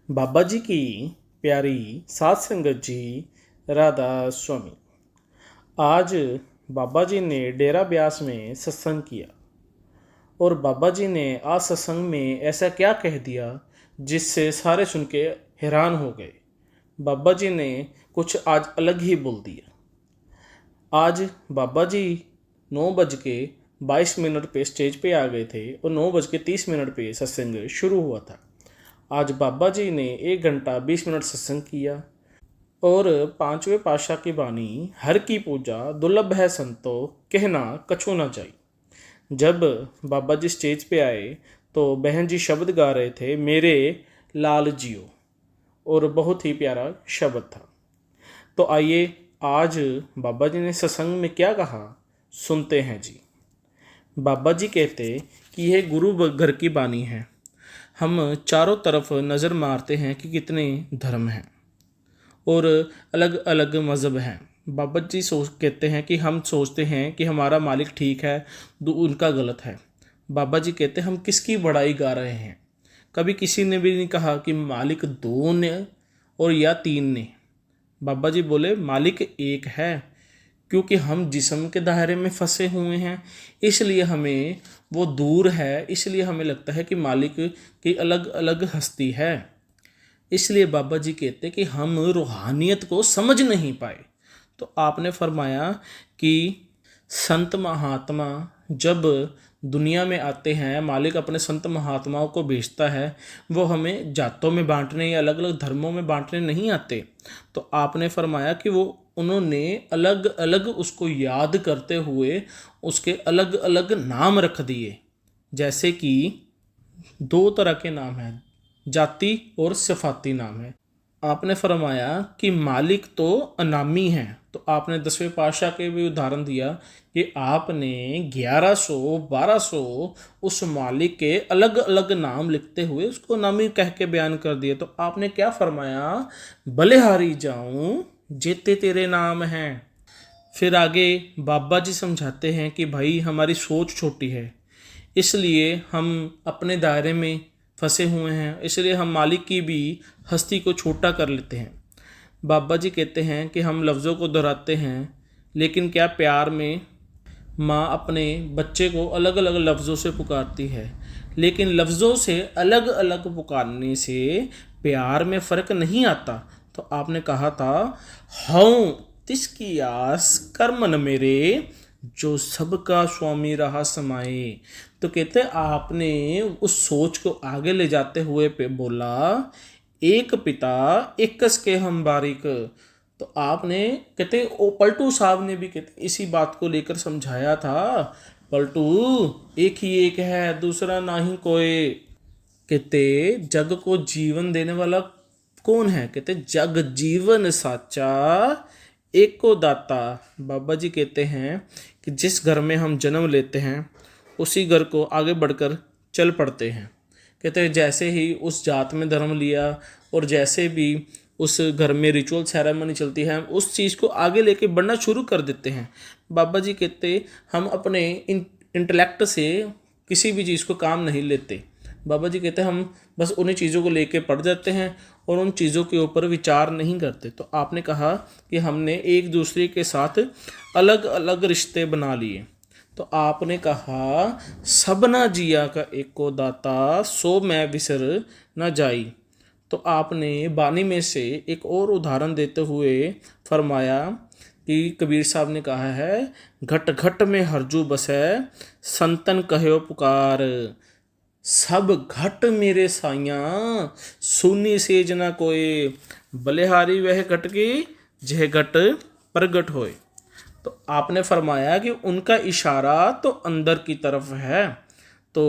बाबा जी की प्यारी सात संगत जी, राधा स्वामी। आज बाबा जी ने डेरा ब्यास में सत्संग किया और बाबा जी ने आज सत्संग में ऐसा क्या कह दिया जिससे सारे सुन के हैरान हो गए। बाबा जी ने कुछ आज अलग ही बोल दिया। आज बाबा जी 9:22 पे स्टेज पे आ गए थे और 9:30 पे सत्संग शुरू हुआ था। आज बाबा जी ने 1 घंटा 20 मिनट सत्संग किया और पांचवें पातशाह की बानी हर की पूजा दुर्लभ है संतो कहना कछु ना जाई। जब बाबा जी स्टेज पे आए तो बहन जी शब्द गा रहे थे, मेरे लाल जियो, और बहुत ही प्यारा शब्द था। तो आइए आज बाबा जी ने सत्संग में क्या कहा सुनते हैं जी। बाबा जी कहते कि यह गुरु घर की बानी है। हम चारों तरफ नज़र मारते हैं कि कितने धर्म हैं और अलग अलग मज़हब हैं। बाबा जी कहते हैं कि हम सोचते हैं कि हमारा मालिक ठीक है, उनका गलत है। बाबा जी कहते हैं हम किसकी बड़ाई गा रहे हैं। कभी किसी ने भी नहीं कहा कि मालिक दो ने और या तीन ने। बाबा जी बोले मालिक एक है, क्योंकि हम जिस्म के दायरे में फंसे हुए हैं इसलिए हमें वो दूर है, इसलिए हमें लगता है कि मालिक की अलग अलग हस्ती है। इसलिए बाबा जी कहते कि हम रूहानियत को समझ नहीं पाए। तो आपने फरमाया कि संत महात्मा जब दुनिया में आते हैं, मालिक अपने संत महात्माओं को भेजता है, वो हमें जातों में बांटने या अलग अलग धर्मों में बांटने नहीं आते। तो आपने फरमाया कि वो उन्होंने अलग अलग उसको याद करते हुए उसके अलग अलग नाम रख दिए। जैसे कि दो तरह के नाम हैं, जाति और सिफाती नाम है। आपने फरमाया कि मालिक तो अनामी हैं। तो आपने 10वें पातशाह के भी उदाहरण दिया कि आपने 1100 1200 उस मालिक के अलग अलग नाम लिखते हुए उसको अनामी कह के बयान कर दिए। तो आपने क्या फरमाया, बलिहारी जाऊं जेते तेरे नाम हैं। फिर आगे बाबा जी समझाते हैं कि भाई हमारी सोच छोटी है, इसलिए हम अपने दायरे में फंसे हुए हैं, इसलिए हम मालिक की भी हस्ती को छोटा कर लेते हैं। बाबा जी कहते हैं कि हम लफ्ज़ों को दोहराते हैं, लेकिन क्या प्यार में माँ अपने बच्चे को अलग अलग लफ्ज़ों से पुकारती है, लेकिन लफ्ज़ों से अलग अलग पुकारने से प्यार में फ़र्क नहीं आता। तो आपने कहा था हऊँ तिसकी आस कर्मन मेरे जो सबका स्वामी रहा समाए। तो कहते आपने उस सोच को आगे ले जाते हुए पे बोला एक पिता एकस के हम बारिक। तो आपने कहते ओ पलटू साहब ने भी कहते इसी बात को लेकर समझाया था, पलटू एक ही एक है दूसरा ना ही कोई। कहते जग को जीवन देने वाला कौन है, कहते जग जीवन साचा एको दाता। बाबा जी कहते हैं कि जिस घर में हम जन्म लेते हैं उसी घर को आगे बढ़कर चल पड़ते हैं। कहते हैं जैसे ही उस जात में धर्म लिया और जैसे भी उस घर में रिचुअल सेरेमनी चलती है हम उस चीज़ को आगे लेके बढ़ना शुरू कर देते हैं। बाबा जी कहते हम अपने इंटेलेक्ट से किसी भी चीज़ को काम नहीं लेते। बाबा जी कहते हैं हम बस उन्हीं चीज़ों को लेके पढ़ जाते हैं और उन चीज़ों के ऊपर विचार नहीं करते। तो आपने कहा कि हमने एक दूसरे के साथ अलग अलग रिश्ते बना लिए। तो आपने कहा सबना जिया का एको दाता सो मैं विसर न जाई। तो आपने बानी में से एक और उदाहरण देते हुए फरमाया कि कबीर साहब ने कहा है घट घट में हरजू बसै संतन कहो पुकार। सब घट मेरे साइयाँ सुनी सेज ना कोई, बलिहारी वह घट की जह घट प्रगट होए। तो आपने फरमाया कि उनका इशारा तो अंदर की तरफ है। तो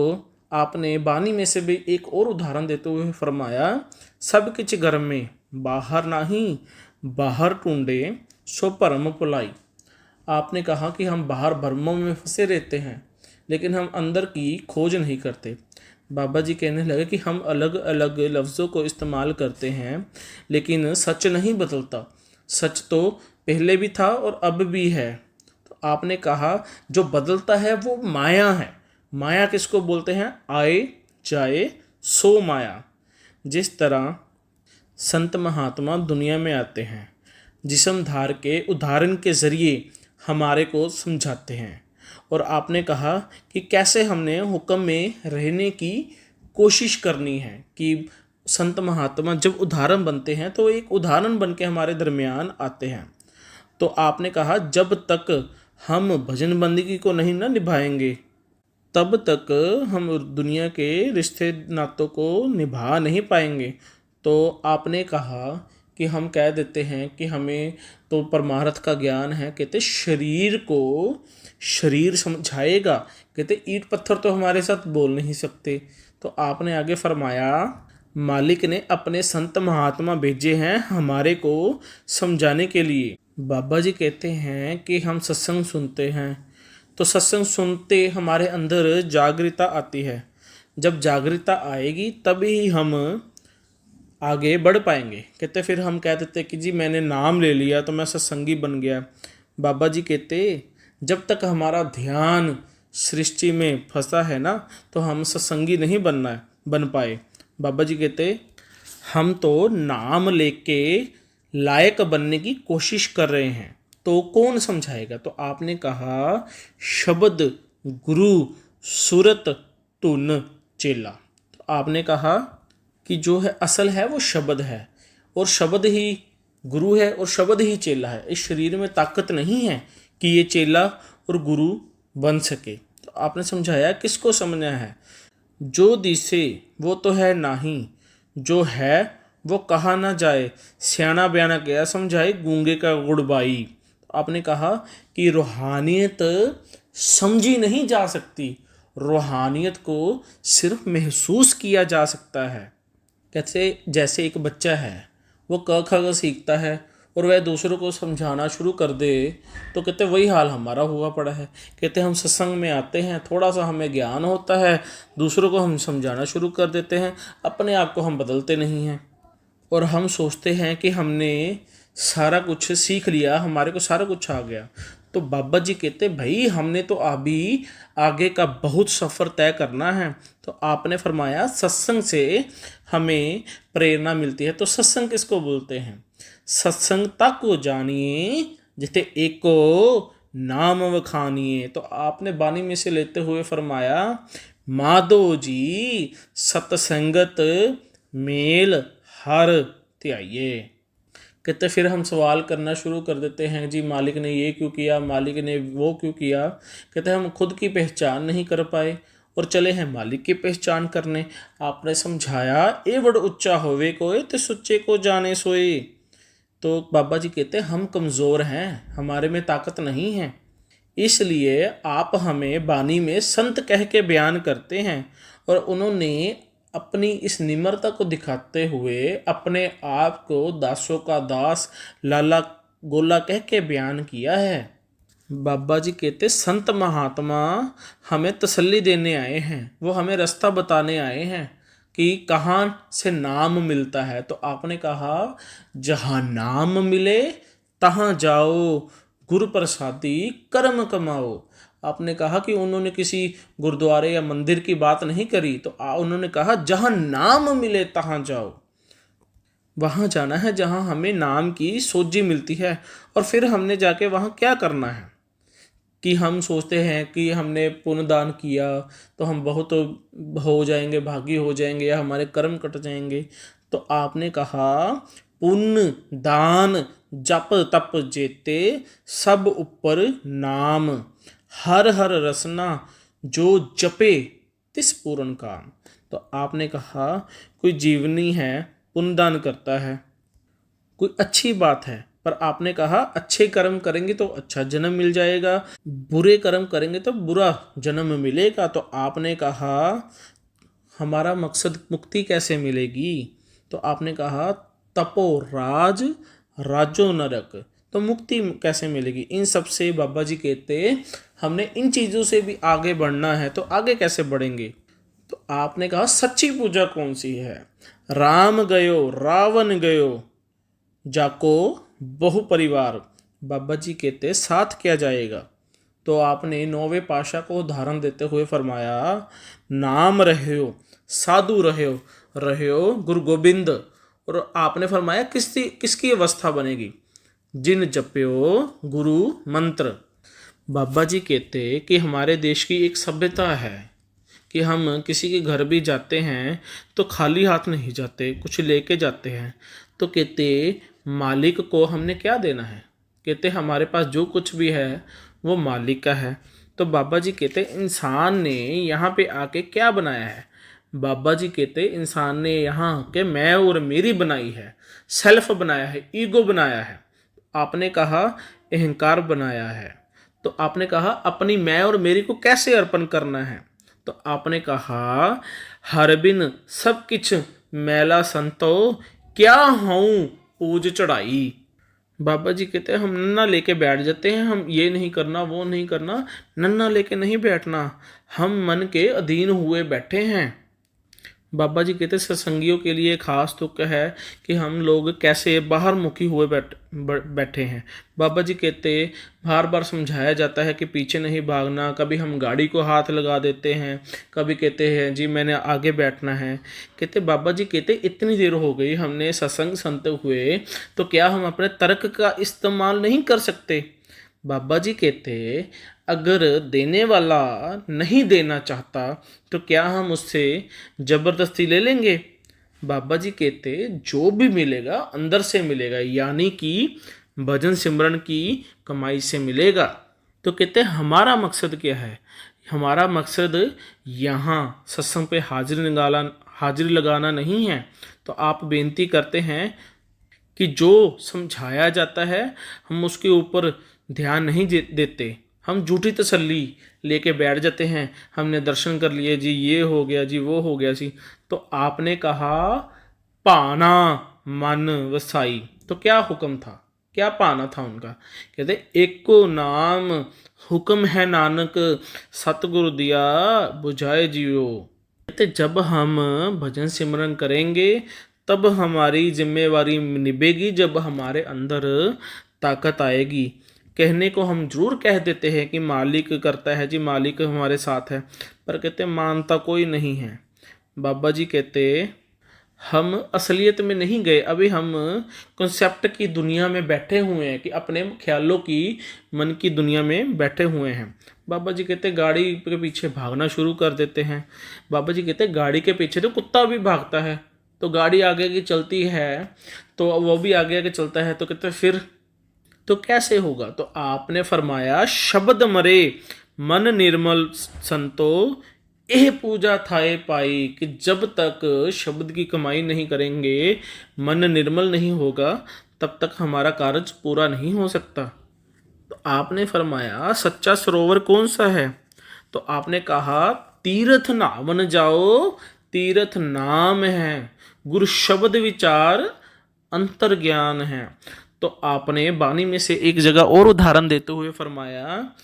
आपने बानी में से भी एक और उदाहरण देते हुए फरमाया सब किच घर में बाहर नाही बाहर टूंडे सो परम पुलाई। आपने कहा कि हम बाहर भरमों में फंसे रहते हैं लेकिन हम अंदर की खोज नहीं करते। बाबा जी कहने लगे कि हम अलग अलग लफ्ज़ों को इस्तेमाल करते हैं लेकिन सच नहीं बदलता। सच तो पहले भी था और अब भी है। तो आपने कहा जो बदलता है वो माया है। माया किसको बोलते हैं, आए जाए सो माया। जिस तरह संत महात्मा दुनिया में आते हैं, जिस्म धार के उदाहरण के ज़रिए हमारे को समझाते हैं। और आपने कहा कि कैसे हमने हुक्म में रहने की कोशिश करनी है, कि संत महात्मा जब उदाहरण बनते हैं तो एक उदाहरण बन के हमारे दरमियान आते हैं। तो आपने कहा जब तक हम भजन बंदगी को नहीं ना निभाएंगे, तब तक हम दुनिया के रिश्ते नातों को निभा नहीं पाएंगे। तो आपने कहा कि हम कह देते हैं कि हमें तो परमार्थ का ज्ञान है, कहते शरीर को शरीर समझाएगा, कहते ईंट पत्थर तो हमारे साथ बोल नहीं सकते। तो आपने आगे फरमाया मालिक ने अपने संत महात्मा भेजे हैं हमारे को समझाने के लिए। बाबा जी कहते हैं कि हम सत्संग सुनते हैं, तो सत्संग सुनते हमारे अंदर जागृता आती है। जब जागृता आएगी तभी हम आगे बढ़ पाएंगे। कहते फिर हम कह देते कि जी मैंने नाम ले लिया तो मैं सत्संगी बन गया। बाबा जी कहते जब तक हमारा ध्यान सृष्टि में फंसा है ना, तो हम सत्संगी नहीं बन पाए। बाबा जी कहते हम तो नाम लेके लायक बनने की कोशिश कर रहे हैं, तो कौन समझाएगा? तो आपने कहा शब्द गुरु सूरत धुन चेला। तो आपने कहा कि जो है असल है वो शब्द है, और शब्द ही गुरु है और शब्द ही चेला है। इस शरीर में ताकत नहीं है कि ये चेला और गुरु बन सके। तो आपने समझाया किसको समझना है? जो दिसे वो तो है नहीं, जो है वो कहा ना जाए, सियाना बयाना गया समझाए गूंगे का गुड़बाई। तो आपने कहा कि रूहानियत समझी नहीं जा सकती, रूहानियत को सिर्फ महसूस किया जा सकता है। कैसे? जैसे एक बच्चा है, वो क ख ग सीखता है और वह दूसरों को समझाना शुरू कर दे, तो कहते वही हाल हमारा हुआ पड़ा है। कहते हम सत्संग में आते हैं, थोड़ा सा हमें ज्ञान होता है, दूसरों को हम समझाना शुरू कर देते हैं, अपने आप को हम बदलते नहीं हैं। और हम सोचते हैं कि हमने सारा कुछ सीख लिया, हमारे को सारा कुछ आ गया। तो बाबा जी कहते भाई हमने तो अभी आगे का बहुत सफ़र तय करना है। तो आपने फरमाया सत्संग से हमें प्रेरणा मिलती है। तो सत्संग किसको बोलते हैं? सत्संग ताको जानिए जिथे एको नाम वखानिए। तो आपने बानी में से लेते हुए फरमाया माधो जी सतसंगत मेल हर त्याइए। कहते फिर हम सवाल करना शुरू कर देते हैं, जी मालिक ने ये क्यों किया, मालिक ने वो क्यों किया। कहते हम खुद की पहचान नहीं कर पाए और चले हैं मालिक की पहचान करने। आपने समझाया ए बड़ उच्चा होवे कोई ते सुच्चे को जाने सोए। तो बाबा जी कहते हम कमज़ोर हैं, हमारे में ताकत नहीं है, इसलिए आप हमें बानी में संत कह के बयान करते हैं। और उन्होंने अपनी इस निम्रता को दिखाते हुए अपने आप को दासों का दास लाला गोला कह के बयान किया है। बाबा जी कहते संत महात्मा हमें तसल्ली देने आए हैं, वो हमें रास्ता बताने आए हैं कि कहाँ से नाम मिलता है। तो आपने कहा जहाँ नाम मिले तहाँ जाओ, गुरु प्रसादी कर्म कमाओ। आपने कहा कि उन्होंने किसी गुरुद्वारे या मंदिर की बात नहीं करी, तो उन्होंने कहा जहाँ नाम मिले तहाँ जाओ, वहाँ जाना है जहाँ हमें नाम की सोजी मिलती है। और फिर हमने जाके वहाँ क्या करना है? कि हम सोचते हैं कि हमने पुण्य दान किया तो हम बहुत हो जाएंगे, भागी हो जाएंगे, या हमारे कर्म कट जाएंगे। तो आपने कहा पुण्य दान जप तप जेते सब ऊपर नाम, हर हर रसना जो जपे तिस पूर्ण काम। तो आपने कहा कोई जीवनी है पुण्यदान करता है, कोई अच्छी बात है, पर आपने कहा अच्छे कर्म करेंगे तो अच्छा जन्म मिल जाएगा, बुरे कर्म करेंगे तो बुरा जन्म मिलेगा। तो आपने कहा हमारा मकसद मुक्ति कैसे मिलेगी? तो आपने कहा तपो राज राजो नरक। तो मुक्ति कैसे मिलेगी? इन सब से बाबा जी कहते हमने इन चीज़ों से भी आगे बढ़ना है। तो आगे कैसे बढ़ेंगे? तो आपने कहा सच्ची पूजा कौन सी है? राम गयो रावण गयो जाको बहु परिवार। बाबा जी कहते साथ क्या जाएगा? तो आपने नौवें पाशाह को उदाहरण देते हुए फरमाया नाम रह्यो साधु रह्यो रह्यो गुरु गोबिंद और आपने फरमाया किसकी अवस्था बनेगी? जिन जप्यो गुरु मंत्र। बाबा जी कहते कि हमारे देश की एक सभ्यता है कि हम किसी के घर भी जाते हैं तो खाली हाथ नहीं जाते, कुछ लेके जाते हैं। तो कहते मालिक को हमने क्या देना है? कहते हमारे पास जो कुछ भी है वो मालिक का है। तो बाबा जी कहते इंसान ने यहाँ पे आके क्या बनाया है? बाबा जी कहते इंसान ने यहाँ के मैं और मेरी बनाई है, सेल्फ बनाया है, ईगो बनाया है। आपने कहा अहंकार बनाया है। तो आपने कहा अपनी मैं और मेरी को कैसे अर्पण करना है? तो आपने कहा हर बिन सब किछ मैला संतो क्या हूँ पूज चढ़ाई। बाबा जी कहते हैं हम नन्ना लेके बैठ जाते हैं, हम ये नहीं करना वो नहीं करना। नन्ना लेके नहीं बैठना, हम मन के अधीन हुए बैठे हैं। बाबा जी कहते सत्संगियों के लिए खास तुक है कि हम लोग कैसे बाहर मुखी हुए बैठे हैं। बाबा जी कहते बार बार समझाया जाता है कि पीछे नहीं भागना। कभी हम गाड़ी को हाथ लगा देते हैं, कभी कहते हैं जी मैंने आगे बैठना है। कहते बाबा जी कहते इतनी देर हो गई हमने सत्संग सुनते हुए, तो क्या हम अपने तर्क का इस्तेमाल नहीं कर सकते? बाबा जी कहते अगर देने वाला नहीं देना चाहता तो क्या हम उससे ज़बरदस्ती ले लेंगे? बाबा जी कहते जो भी मिलेगा अंदर से मिलेगा, यानी कि भजन सिमरन की कमाई से मिलेगा। तो कहते हमारा मकसद क्या है? हमारा मकसद यहाँ सत्संग पे हाजिरी लगाना नहीं है। तो आप बेनती करते हैं कि जो समझाया जाता है हम उसके ऊपर ध्यान नहीं देते, हम झूठी तसल्ली लेके बैठ जाते हैं। हमने दर्शन कर लिए जी, ये हो गया जी, वो हो गया जी। तो आपने कहा पाना मन वसाई। तो क्या हुक्म था, क्या पाना था उनका? कहते एको नाम हुक्म है नानक सतगुरु दिया बुझाए जियो। कहते जब हम भजन सिमरन करेंगे तब हमारी जिम्मेवारी निभेगी, जब हमारे अंदर ताकत आएगी। कहने को हम जरूर कह देते हैं कि मालिक करता है जी, मालिक हमारे साथ है, पर कहते मानता कोई नहीं है। बाबा जी कहते हम असलियत में नहीं गए, अभी हम कॉन्सेप्ट की दुनिया में बैठे हुए हैं कि अपने ख्यालों की मन की दुनिया में बैठे हुए हैं। बाबा जी कहते गाड़ी के पीछे भागना शुरू कर देते हैं। बाबा जी कहते गाड़ी के पीछे तो कुत्ता भी भागता है, तो गाड़ी आगे की चलती है तो वो भी आगे आगे चलता है, तो कहते फिर तो कैसे होगा? तो आपने फरमाया शब्द मरे मन निर्मल संतो यह पूजा थाए पाई, कि जब तक शब्द की कमाई नहीं करेंगे, मन निर्मल नहीं होगा, तब तक हमारा कार्य पूरा नहीं हो सकता। तो आपने फरमाया सच्चा सरोवर कौन सा है? तो आपने कहा तीर्थ नावन जाओ, तीर्थ नाम है, गुरु शब्द विचार अंतर ज्ञान है। तो आपने बानी में से एक जगह और उदाहरण देते हुए फरमाया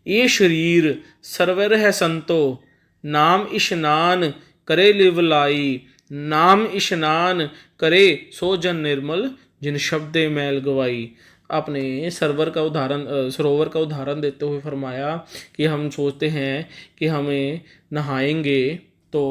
ये शरीर सरवर है संतो, नाम इशनान करे लिवलाई, नाम इशनान करे सो जन निर्मल, जिन शब्दे मैल गवाई। आपने सरोवर का उदाहरण देते हुए फरमाया कि हम सोचते हैं कि हमें नहाएंगे तो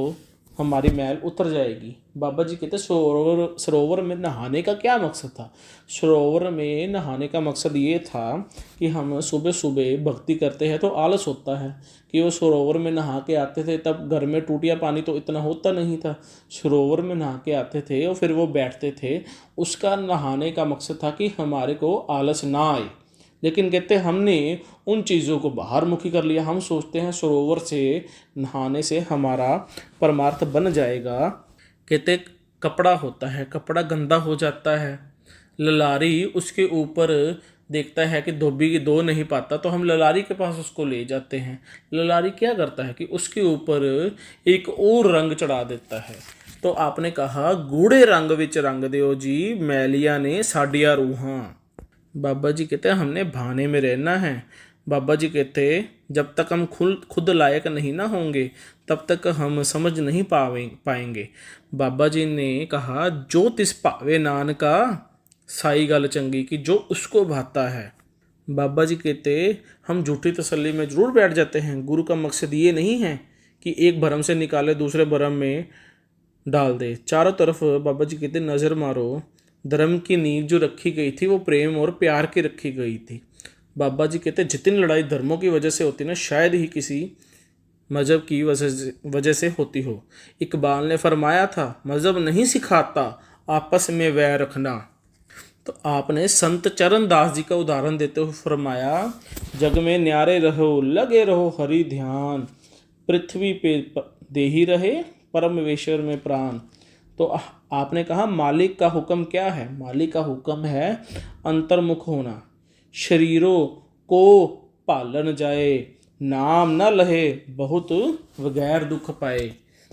हमारी मैल उतर जाएगी। बाबा जी कहते सरोवर में नहाने का क्या मकसद था? सरोवर में नहाने का मकसद ये था कि हम सुबह सुबह भक्ति करते हैं तो आलस होता है कि वो सरोवर में नहा के आते थे, तब घर में टूटिया पानी तो इतना होता नहीं था। सरोवर में नहा के आते थे और फिर वो बैठते थे। उसका नहाने का मकसद था कि हमारे को आलस ना आए। लेकिन कहते हमने उन चीज़ों को बाहर मुखी कर लिया। हम सोचते हैं सरोवर से नहाने से हमारा परमार्थ बन जाएगा। कहते कपड़ा होता है, कपड़ा गंदा हो जाता है, ललारी उसके ऊपर देखता है कि धोबी धो नहीं पाता, तो हम ललारी के पास उसको ले जाते हैं। ललारी क्या करता है कि उसके ऊपर एक और रंग चढ़ा देता है। तो आपने कहा गूढ़े रंग विच रंग दियो जी, मैलिया ने साडिया रूहां। बाबा जी कहते हैं हमने भाने में रहना है। बाबा जी कहते जब तक हम खुद लायक नहीं ना होंगे तब तक हम समझ नहीं पाएंगे। बाबा जी ने कहा जो तिस पावे नानका साई गल चंगी, की जो उसको भाता है। बाबा जी कहते हम झूठी तसल्ली में ज़रूर बैठ जाते हैं। गुरु का मकसद ये नहीं है कि एक भरम से निकाले दूसरे भरम में डाल दे। चारों तरफ बाबा जी कहते नज़र मारो, धर्म की नींव जो रखी गई थी वो प्रेम और प्यार की रखी गई थी। बाबा जी कहते जितनी लड़ाई धर्मों की वजह से होती ना, शायद ही किसी मज़हब की वजह से होती हो। इकबाल ने फरमाया था, मज़हब नहीं सिखाता आपस में वैर रखना। तो आपने संत चरण दास जी का उदाहरण देते हुए फरमाया, जग में न्यारे रहो, लगे रहो हरि ध्यान, पृथ्वी पे दे ही रहे परमेश्वर में प्राण। तो आपने कहा मालिक का हुक्म क्या है? मालिक का हुक्म है अंतर्मुख होना, शरीरों को पालन जाए, नाम न लहे बहुत बगैर दुख पाए।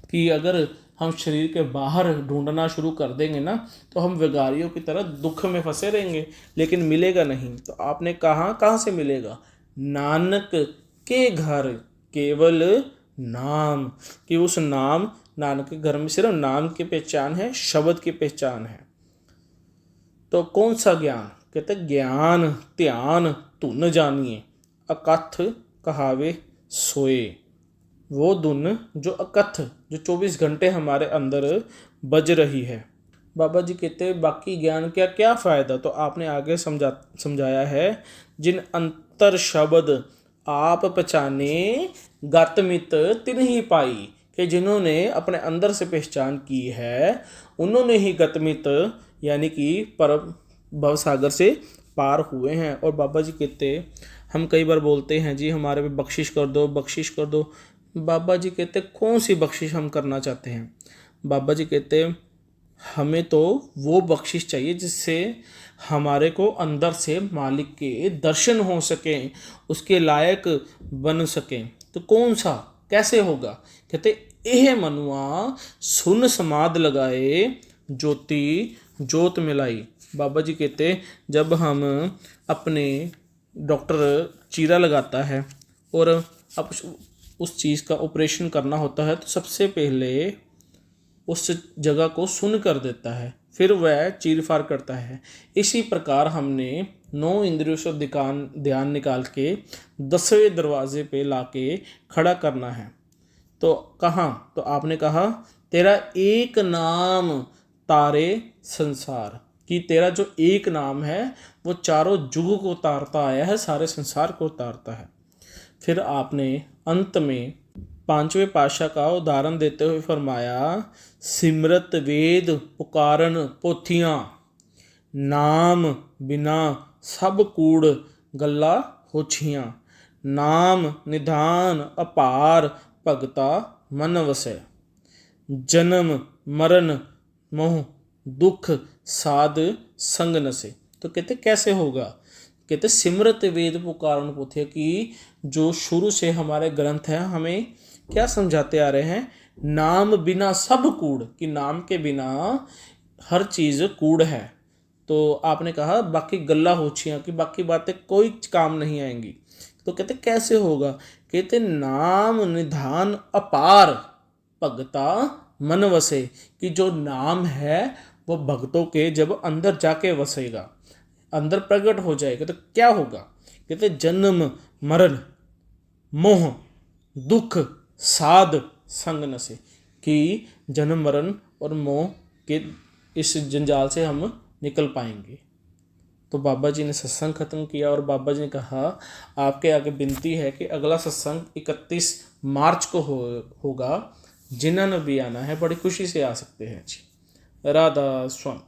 कि अगर हम शरीर के बाहर ढूंढना शुरू कर देंगे ना, तो हम विगारियों की तरह दुख में फंसे रहेंगे, लेकिन मिलेगा नहीं। तो आपने कहाँ से मिलेगा? नानक के घर केवल नाम, कि उस नाम, नानक के घर में सिर्फ नाम की पहचान है, शब्द की पहचान है। तो कौन सा ज्ञान? कहते ज्ञान ध्यान धुन जानिए, अकथ कहावे सोए। वो धुन जो अकथ, जो 24 घंटे हमारे अंदर बज रही है। बाबा जी कहते बाकी ज्ञान क्या क्या फ़ायदा? तो आपने आगे समझाया है, जिन अंतर शब्द आप पहचाने, गतमित तिन्ही पाई। कि जिन्होंने अपने अंदर से पहचान की है, उन्होंने ही गतमित यानी कि परम भव सागर से पार हुए हैं। और बाबा जी कहते, हम कई बार बोलते हैं जी हमारे पे बख्शिश कर दो, बख्शिश कर दो। बाबा जी कहते कौन सी बख्शिश हम करना चाहते हैं? बाबा जी कहते हमें तो वो बख्शिश चाहिए जिससे हमारे को अंदर से मालिक के दर्शन हो सकें, उसके लायक बन सकें। तो कौन सा, कैसे होगा? कहते एह मनुआ सुन समाध लगाए, ज्योति जोत मिलाई। बाबा जी कहते जब हम अपने, डॉक्टर चीरा लगाता है और अब उस चीज़ का ऑपरेशन करना होता है, तो सबसे पहले उस जगह को सुन कर देता है, फिर वह चीर फाड़ करता है। इसी प्रकार हमने 9 इंद्रियों से ध्यान निकाल के 10वें दरवाजे पे लाके खड़ा करना है। तो कहाँ? तो आपने कहा तेरा एक नाम तारे संसार, कि तेरा जो एक नाम है वो चारों जुग को तारता आया है, सारे संसार को तारता है। फिर आपने अंत में 5वें पातशाह का उदाहरण देते हुए फरमाया, सिमरत वेद पुकारन पोथियाँ, नाम बिना सब कूड़ गल्ला होछियाँ, नाम निधान अपार भगता मन वसै, जन्म मरण मोह दुख साध संग नसे। तो कहते कैसे होगा? कहते सिमरत वेद पुकारन पोथिया, कि जो शुरू से हमारे ग्रंथ हैं हमें क्या समझाते आ रहे हैं? नाम बिना सब कूड़, कि नाम के बिना हर चीज़ कूड़ है। तो आपने कहा बाकी गल्ला होछियाँ, कि बाकी बातें कोई काम नहीं आएंगी। तो कहते कैसे होगा? कहते नाम निधान अपार भगता मन वसे, कि जो नाम है वो भक्तों के जब अंदर जाके वसेगा, अंदर प्रकट हो जाएगा, तो क्या होगा? कहते जन्म मरण मोह दुख साध संग नसे, कि जन्म मरण और मोह के इस जंजाल से हम निकल पाएंगे। तो बाबा जी ने सत्संग खत्म किया और बाबा जी ने कहा आपके आगे विनती है कि अगला सत्संग 31 मार्च को होगा। जिन्होंने भी आना है बड़ी खुशी से आ सकते हैं जी। राधा स्वामी।